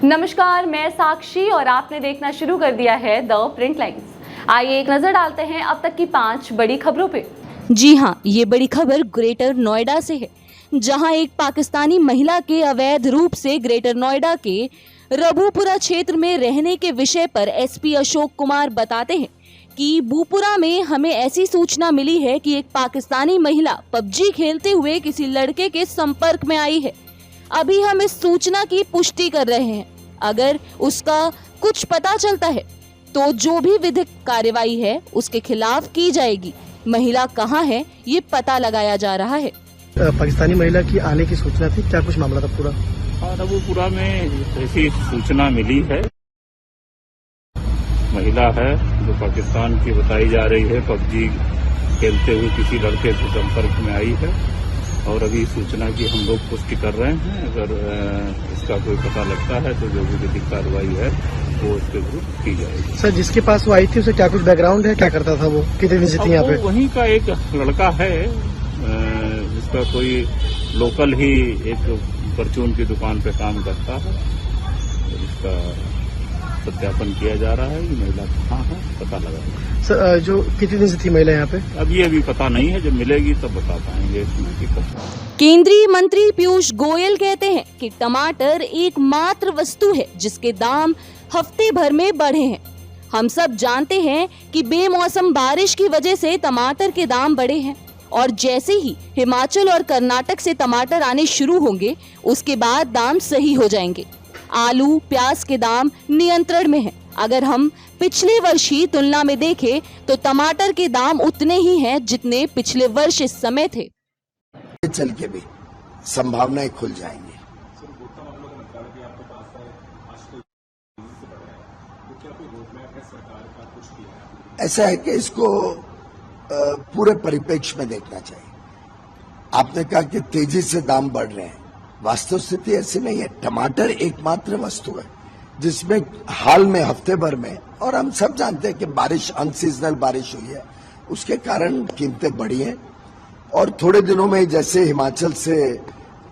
नमस्कार, मैं साक्षी और आपने देखना शुरू कर दिया है द प्रिंट लाइन्स। आइए एक नजर डालते हैं अब तक की 5 बड़ी खबरों पे। जी हाँ, ये बड़ी खबर ग्रेटर नोएडा से है, जहां एक पाकिस्तानी महिला के अवैध रूप से ग्रेटर नोएडा के रबूपुरा क्षेत्र में रहने के विषय पर एसपी अशोक कुमार बताते हैं कि बूपुरा में हमें ऐसी सूचना मिली है कि एक पाकिस्तानी महिला पबजी खेलते हुए किसी लड़के के संपर्क में आई है। अभी हम इस सूचना की पुष्टि कर रहे हैं। अगर उसका कुछ पता चलता है तो जो भी विधिक कार्यवाही है उसके खिलाफ की जाएगी। महिला कहाँ है ये पता लगाया जा रहा है। पाकिस्तानी महिला की आने की सूचना थी, क्या कुछ मामला था पूरा? रबूपुरा में ऐसी सूचना मिली है, महिला है जो पाकिस्तान की बताई जा रही है, पबजी खेलते हुए किसी लड़के के संपर्क में आई है और अभी सूचना की हम लोग पुष्टि कर रहे हैं। अगर इसका कोई पता लगता है तो जो भी विधिक कार्रवाई है वो उसके विरुद्ध की जाएगी। सर, जिसके पास वो आई थी उसे क्या कुछ बैकग्राउंड है, क्या करता था वो, कितनी दिन से थी यहाँ पे? वहीं का एक लड़का है जिसका कोई लोकल ही एक परचून की दुकान पे काम करता है। इसका सत्यापन किया जा रहा है कि महिला कहाँ है, पता लगा। सर, जो कितनी दिन से थी महिला यहाँ पे? अभी पता नहीं है, जब मिलेगी तब बता पाएंगे। केंद्रीय मंत्री पीयूष गोयल कहते हैं कि टमाटर एकमात्र वस्तु है जिसके दाम हफ्ते भर में बढ़े हैं। हम सब जानते हैं कि बेमौसम बारिश की वजह से टमाटर के दाम बढ़े हैं और जैसे ही हिमाचल और कर्नाटक से टमाटर आने शुरू होंगे उसके बाद दाम सही हो जाएंगे। आलू प्याज के दाम नियंत्रण में हैं। अगर हम पिछले वर्ष ही तुलना में देखें तो टमाटर के दाम उतने ही हैं जितने पिछले वर्ष इस समय थे। चल के भी संभावनाएं खुल जाएंगी। ऐसा है कि इसको पूरे परिप्रेक्ष्य में देखना चाहिए। आपने कहा कि तेजी से दाम बढ़ रहे हैं, वास्तव स्थिति ऐसी नहीं है। टमाटर एकमात्र वस्तु है जिसमें हाल में हफ्ते भर में, और हम सब जानते हैं कि बारिश अनसीजनल बारिश हुई है, उसके कारण कीमतें बढ़ी हैं और थोड़े दिनों में जैसे हिमाचल से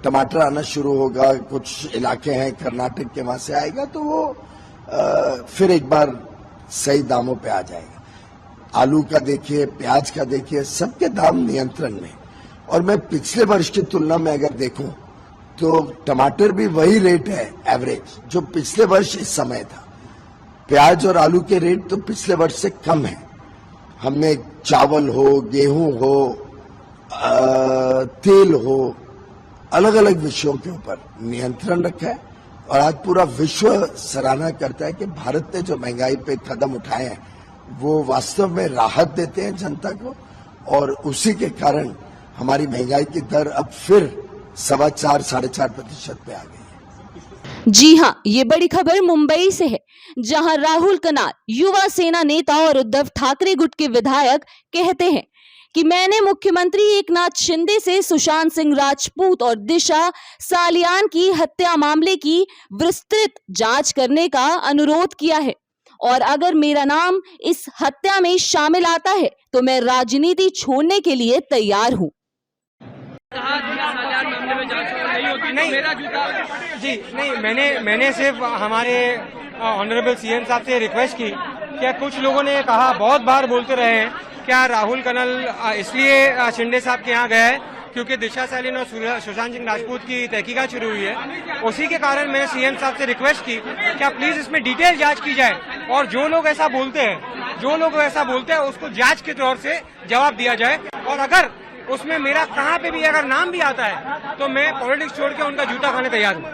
टमाटर आना शुरू होगा, कुछ इलाके हैं कर्नाटक के वहां से आएगा तो वो फिर एक बार सही दामों पे आ जाएगा। आलू का देखिए, प्याज का देखिए, सबके दाम नियंत्रण में। और मैं पिछले वर्ष की तुलना में अगर देखूं तो टमाटर भी वही रेट है एवरेज जो पिछले वर्ष इस समय था। प्याज और आलू के रेट तो पिछले वर्ष से कम है। हमने चावल हो, गेहूं हो, तेल हो, अलग अलग विषयों के ऊपर नियंत्रण रखा है और आज पूरा विश्व सराहना करता है कि भारत ने जो महंगाई पे कदम उठाए हैं वो वास्तव में राहत देते हैं जनता को और उसी के कारण हमारी महंगाई की दर अब फिर 4.25-4.5% पे आ गई है। जी हाँ, ये बड़ी खबर मुंबई से है, जहां राहुल कनाल युवा सेना नेता और उद्धव ठाकरे गुट के विधायक कहते हैं कि मैंने मुख्यमंत्री एकनाथ शिंदे से सुशांत सिंह राजपूत और दिशा सालियान की हत्या मामले की विस्तृत जांच करने का अनुरोध किया है और अगर मेरा नाम इस हत्या में शामिल आता है तो मैं राजनीति छोड़ने के लिए तैयार हूं। मैंने सिर्फ हमारे ऑनरेबल सीएम साहब से रिक्वेस्ट की। क्या कुछ लोगों ने कहा, बहुत बार बोलते रहे हैं, क्या राहुल कनल इसलिए शिंदे साहब के यहाँ गया है क्योंकि दिशा सालियान और सुशांत सिंह राजपूत की तहकीकात शुरू हुई है। उसी के कारण मैंने सीएम साहब से रिक्वेस्ट की, क्या प्लीज इसमें डिटेल जांच की जाए और जो लोग ऐसा बोलते हैं उसको जांच के तौर से जवाब दिया जाए और अगर उसमें मेरा कहाँ पे भी अगर नाम भी आता है तो मैं पॉलिटिक्स छोड़ के उनका जूता खाने तैयार हूँ।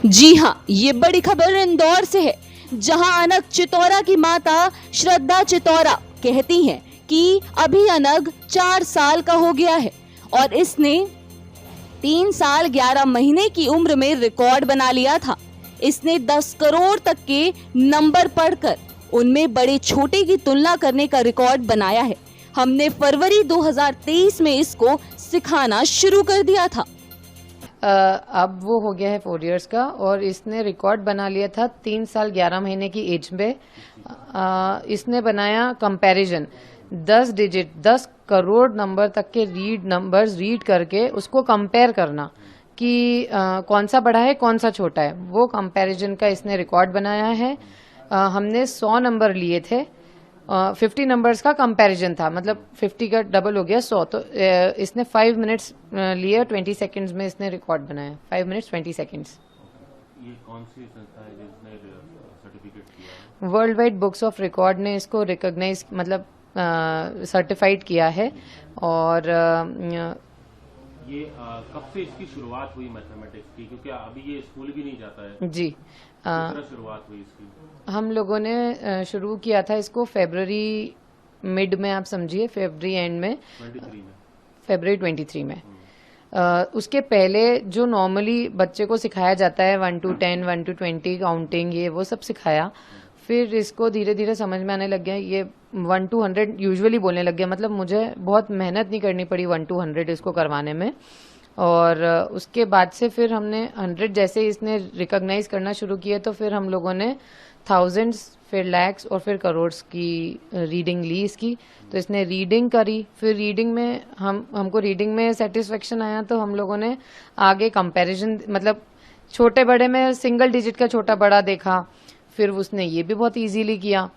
जी हाँ, ये बड़ी खबर इंदौर से है, जहां अनग चितौरा की माता श्रद्धा चितौरा कहती हैं कि अभी अनग 4 साल का हो गया है और इसने 3 साल 11 महीने की उम्र में रिकॉर्ड बना लिया था। इसने 10 करोड़ तक के नंबर पढ़कर उनमें बड़े छोटे की तुलना करने का रिकॉर्ड बनाया है। हमने फरवरी 2023 में इसको सिखाना शुरू कर दिया था। अब वो हो गया है 4 इयर्स का और इसने रिकॉर्ड बना लिया था 3 साल 11 महीने की एज में। इसने बनाया कंपैरिजन 10 डिजिट 10 करोड़ नंबर तक के नंबर्स रीड करके उसको कंपेयर करना कि कौन सा बड़ा है कौन सा छोटा है, वो कंपैरिजन का इसने रिकॉर्ड बनाया है। हमने 100 नंबर लिए थे, 50 नंबर्स का कंपैरिजन था, मतलब 50 का डबल हो गया 100, तो इसने 5 मिनट्स लिए, 20 सेकंड्स में इसने रिकॉर्ड बनाया, 5 मिनट्स 20 सेकंड्स। ये कौन सी संस्था है जिसने सर्टिफिकेट किया है? World wide books of record ने इसको रिकॉग्नाइज मतलब सर्टिफाइड किया है। और ये कब से इसकी शुरुआत हुई मैथमेटिक्स की, क्योंकि अभी ये स्कूल भी नहीं जाता है? जी किस तरह शुरुआत हुई इसकी? हम लोगों ने शुरू किया था इसको फरवरी मिड में, आप समझिए फरवरी एंड में, 23 में, फरवरी 23 में। उसके पहले जो नॉर्मली बच्चे को सिखाया जाता है 1 to 10, 1 to 20 काउंटिंग, ये वो सब सिखाया। फिर इसको धीरे धीरे समझ में आने लग गया, ये 1 to 100 यूजुअली बोलने लग गया, मतलब मुझे बहुत मेहनत नहीं करनी पड़ी 1 to 100 इसको करवाने में। और उसके बाद से फिर हमने 100 जैसे इसने रिकॉग्नाइज करना शुरू किया, तो फिर हम लोगों ने थाउजेंड्स, फिर लैक्स और फिर करोड़ की रीडिंग ली इसकी। तो इसने रीडिंग करी, फिर रीडिंग में हमको रीडिंग में सेटिस्फेक्शन आया, तो हम लोगों ने आगे कंपैरिजन, मतलब छोटे बड़े में सिंगल डिजिट का छोटा बड़ा देखा, फिर उसने ये भी बहुत इजीली किया।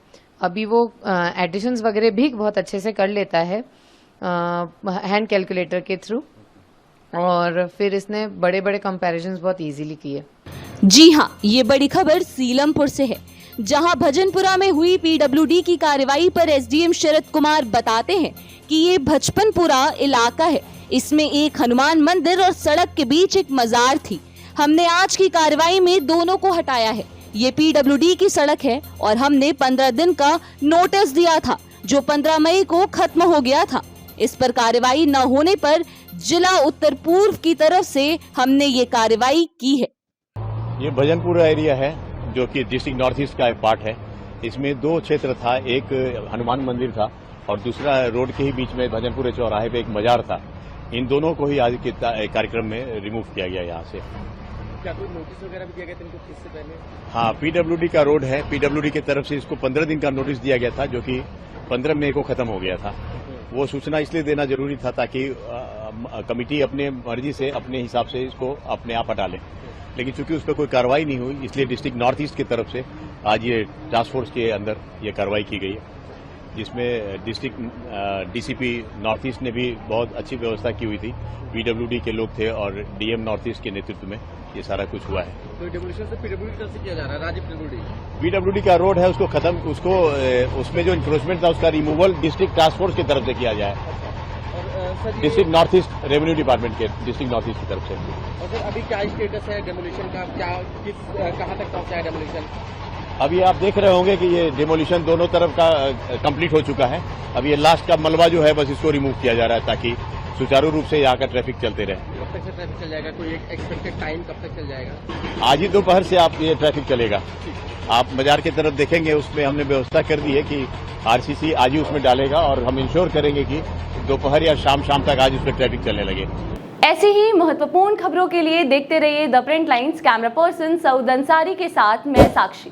अभी वो एडिशंस वगैरह भी बहुत अच्छे से कर लेता है हैंड कैलकुलेटर के थ्रू, और फिर इसने बड़े बड़े कंपैरिजंस बहुत इजीली किए। जी हाँ, ये बड़ी खबर सीलमपुर से है, जहां भजनपुरा में हुई पीडब्ल्यूडी की कार्रवाई पर एसडीएम शरद कुमार बताते हैं कि ये भजपनपुरा इलाका है, इसमें एक हनुमान मंदिर और सड़क के बीच एक मजार थी। हमने आज की कार्रवाई में दोनों को हटाया है। ये पीडब्ल्यूडी की सड़क है और हमने 15 दिन का नोटिस दिया था, जो 15 मई को खत्म हो गया था। इस पर कार्रवाई न होने पर जिला उत्तर पूर्व की तरफ से हमने ये कार्रवाई की है। ये भजनपुरा एरिया है जो कि डिस्ट्रिक्ट नॉर्थ ईस्ट का एक पार्ट है। इसमें 2 क्षेत्र था, एक हनुमान मंदिर था और दूसरा रोड के ही बीच में भजनपुरा चौराहे पे एक मजार था। इन दोनों को ही आज के कार्यक्रम में रिमूव किया गया यहाँ से। क्या कोई नोटिस वगैरह भी दिया गया था इनको इससे पहले? हाँ, पीडब्ल्यूडी का रोड है, पीडब्ल्यूडी की तरफ से इसको 15 दिन का नोटिस दिया गया था, जो कि 15 मई को खत्म हो गया था। वो सूचना इसलिए देना जरूरी था ताकि कमिटी अपने मर्जी से अपने हिसाब से इसको अपने आप हटा ले, लेकिन चूंकि उस पर कोई कार्रवाई नहीं हुई, इसलिए डिस्ट्रिक्ट नॉर्थ ईस्ट की तरफ से आज ये टास्क फोर्स के अंदर ये कार्रवाई की गई है, जिसमें डिस्ट्रिक्ट डीसीपी नॉर्थ ईस्ट ने भी बहुत अच्छी व्यवस्था की हुई थी। पीडब्ल्यूडी के लोग थे और डीएम नॉर्थ ईस्ट के नेतृत्व में ये सारा कुछ हुआ है। तो डेमोलिशन से पीडब्ल्यूडी तरफ से किया जा रहा है, राज्य पीडब्ल्यूडी का रोड है उसको खत्म, उसको उसमें जो इंक्रोचमेंट था उसका रिमूवल डिस्ट्रिक्ट टास्क फोर्स की तरफ से किया जाए, district north east revenue department के डिस्ट्रिक्ट नॉर्थ ईस्ट की तरफ से। और सर अभी क्या स्टेटस है डेमोलिशन का, कहाँ तक पहुंचा है डेमोलिशन? अभी आप देख रहे होंगे कि ये डेमोलिशन दोनों तरफ का कंप्लीट हो चुका है। अभी ये लास्ट का मलबा जो है बस इसको रिमूव किया जा रहा है ताकि सुचारू रूप से यहाँ का ट्रैफिक चलते रहे। कब तक से ट्रैफिक चल जाएगा? कोई एक्सपेक्टेड टाइम कब तक चल जाएगा? आज ही दोपहर से आप ये ट्रैफिक चलेगा। आप बाजार की तरफ देखेंगे, उसमें हमने व्यवस्था कर दी है कि आरसीसी आज ही उसमें डालेगा और हम इंश्योर करेंगे कि दोपहर या शाम तक आज उसमें ट्रैफिक चलने लगे। ऐसी ही महत्वपूर्ण खबरों के लिए देखते रहिए the print lines. Camera person Saud Ansari के साथ मैं साक्षी।